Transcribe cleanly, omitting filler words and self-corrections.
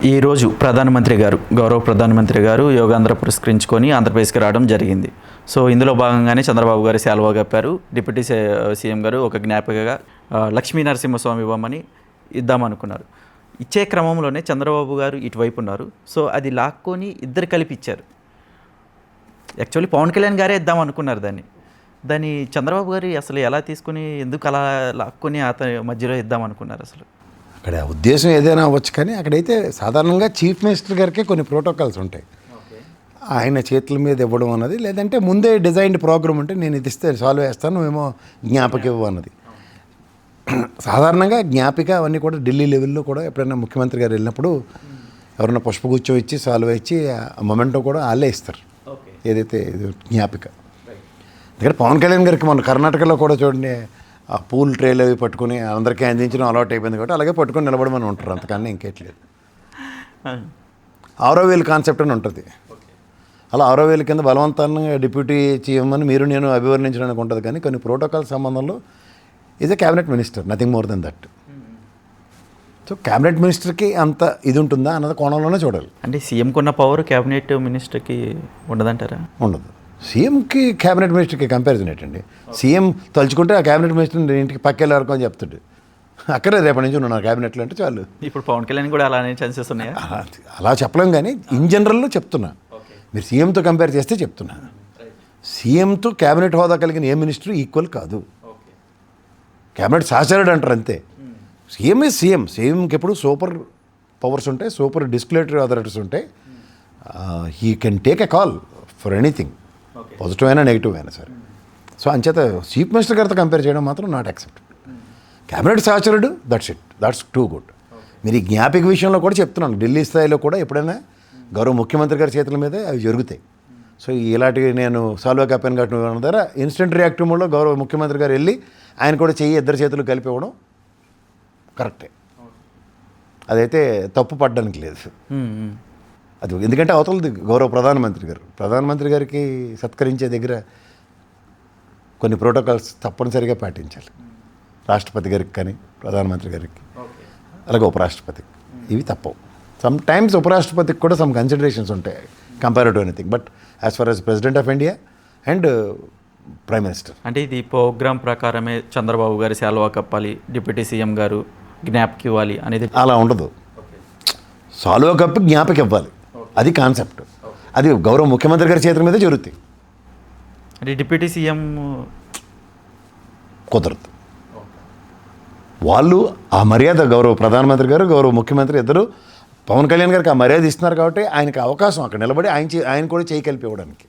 ఈరోజు గౌరవ ప్రధానమంత్రి గారు యోగాంధ్ర పురస్కరించుకొని ఆంధ్రప్రదేశ్కి రావడం జరిగింది. సో ఇందులో భాగంగానే చంద్రబాబు గారు శాలువా కప్పారు. డిప్యూటీ సీఎం గారు ఒక జ్ఞాపికగా లక్ష్మీ నరసింహస్వామి బొమ్మని ఇద్దామనుకున్నారు. ఇచ్చే క్రమంలోనే చంద్రబాబు గారు ఇటువైపు ఉన్నారు. సో అది లాక్కొని ఇద్దరు కలిపి ఇచ్చారు. యాక్చువల్లీ పవన్ కళ్యాణ్ గారే ఇద్దాం అనుకున్నారు దాన్ని చంద్రబాబు గారు అసలు ఎలా తీసుకుని ఎందుకు అలా లాక్కొని అతని మధ్యలో ఇద్దాం అనుకున్నారు? అసలు అక్కడ ఉద్దేశం ఏదైనా అవ్వచ్చు, కానీ అక్కడైతే సాధారణంగా చీఫ్ మినిస్టర్ గారికి కొన్ని ప్రోటోకాల్స్ ఉంటాయి. ఆయన చేతుల మీద ఇవ్వడం అన్నది, లేదంటే ముందే డిజైన్డ్ ప్రోగ్రామ్ ఉంటే నేను ఇది ఇస్తే సాల్వ్ చేస్తాను, నువ్వేమో జ్ఞాపిక ఇవ్వు అన్నది. సాధారణంగా జ్ఞాపిక అవన్నీ కూడా ఢిల్లీ లెవెల్లో కూడా ఎప్పుడైనా ముఖ్యమంత్రి గారు వెళ్ళినప్పుడు ఎవరన్నా పుష్పగుచ్చం ఇచ్చి సాల్వ్ ఇచ్చి ఆ మొమెంటో కూడా వాళ్ళే ఇస్తారు, ఏదైతే జ్ఞాపిక. ఎందుకంటే పవన్ కళ్యాణ్ గారికి మన కర్ణాటకలో కూడా చూడండి, ఆ పూల్ ట్రేలు అవి పట్టుకుని అందరికీ అందించడం అలవాటు అయిపోయింది కాబట్టి అలాగే పట్టుకొని నిలబడమని ఉంటారు, అంతకన్నా ఇంకేట్లేదు. 6వ వేలు కాన్సెప్ట్ అని ఉంటుంది. అలా 6వ వేలు కింద బలవంతంగా డిప్యూటీ సీఎం అని మీరు నేను అభివర్ణించడానికి ఉంటుంది, కానీ కొన్ని ప్రోటోకాల్ సంబంధంలో is a cabinet minister, nothing more than that. So cabinet మినిస్టర్కి అంత ఇది ఉంటుందా అన్నది కోణంలోనే చూడాలి. అంటే సీఎంకి ఉన్న పవర్ క్యాబినెట్ మినిస్టర్కి ఉండదంటారా? ఉండదు. సీఎంకి క్యాబినెట్ మినిస్టర్కి కంపారిజన్ ఏంటండి? సీఎం తలుచుకుంటే ఆ క్యాబినెట్ మినిస్టర్ ఇంటికి పక్కెళ్ళి వరకు అని చెప్తాడు, అక్కడే రేపటి నుంచి ఉన్న క్యాబినెట్లో అంటే చాలు. ఇప్పుడు పవన్ కళ్యాణ్ కూడా అలానే ఛాన్సెస్ ఉన్నాయా? అలా చెప్పలేం, కానీ ఇన్ జనరల్లో చెప్తున్నా. మీరు సీఎంతో కంపేర్ చేస్తే చెప్తున్నా, సీఎంతో క్యాబినెట్ హోదా కలిగిన ఏ మినిస్టర్ ఈక్వల్ కాదు. క్యాబినెట్ సహచరుడు అంటారు అంతే. CM is CM. సీఎంకి ఎప్పుడు సూపర్ పవర్స్ ఉంటాయి, సూపర్ డిస్క్రిమినేటరీ అథారిటీస్ ఉంటాయి. He can take a call for anything, positive అయినా నెగిటివ్ అయినా సరే. సో అంచేత చీఫ్ మినిస్టర్ గారితో కంపేర్ చేయడం మాత్రం నాట్ యాక్సెప్టెడ్. క్యాబినెట్ సహచరుడు, దట్స్ టూ గుడ్. మీరు ఈ జ్ఞాపిక విషయంలో కూడా చెప్తున్నాను, ఢిల్లీ స్థాయిలో కూడా ఎప్పుడైనా గౌరవ ముఖ్యమంత్రి గారి చేతుల మీదే అవి జరుగుతాయి. సో ఇలాంటివి నేను సాల్వా కప్పాను కాబట్టి అన్న దగ్గర ఇన్స్టెంట్ రియాక్టివ్ మోడ్లో గౌరవ ముఖ్యమంత్రి గారు వెళ్ళి ఆయన కూడా చెయ్యి ఇద్దరు చేతులు కలిపి ఇవ్వడం కరెక్టే. అదైతే తప్పు పడ్డానికి లేదు. అది ఎందుకంటే అవతలది గౌరవ ప్రధానమంత్రి గారికి సత్కరించే దగ్గర కొన్ని ప్రోటోకాల్స్ తప్పనిసరిగా పాటించాలి. రాష్ట్రపతి గారికి కానీ ప్రధానమంత్రి గారికి, అలాగే ఉపరాష్ట్రపతికి ఇవి తప్పవు. సమ్ టైమ్స్ ఉపరాష్ట్రపతికి కూడా సమ్ కన్సిడరేషన్స్ ఉంటాయి compared to anything, but as far as president of India and prime minister. అంటే ఇది ప్రోగ్రామ్ ప్రకారమే చంద్రబాబు గారి శాలువా కప్పాలి, డిప్యూటీ సీఎం గారు జ్ఞాపకి ఇవ్వాలి అనేది అలా ఉండదు. శాలువా కప్పి జ్ఞాపకి ఇవ్వాలి, అది కాన్సెప్ట్. అది గౌరవ ముఖ్యమంత్రి గారి చేతుల మీద జరుగుతాయి. అంటే డిప్యూటీ సీఎం కుదరదు. వాళ్ళు ఆ మర్యాద గౌరవ ప్రధానమంత్రి గారు గౌరవ ముఖ్యమంత్రి ఇద్దరు పవన్ కళ్యాణ్ గారికి ఆ మర్యాద ఇస్తున్నారు కాబట్టి ఆయనకి అవకాశం అక్కడ నిలబడి ఆయన కూడా చేయి కలిపి ఇవ్వడానికి.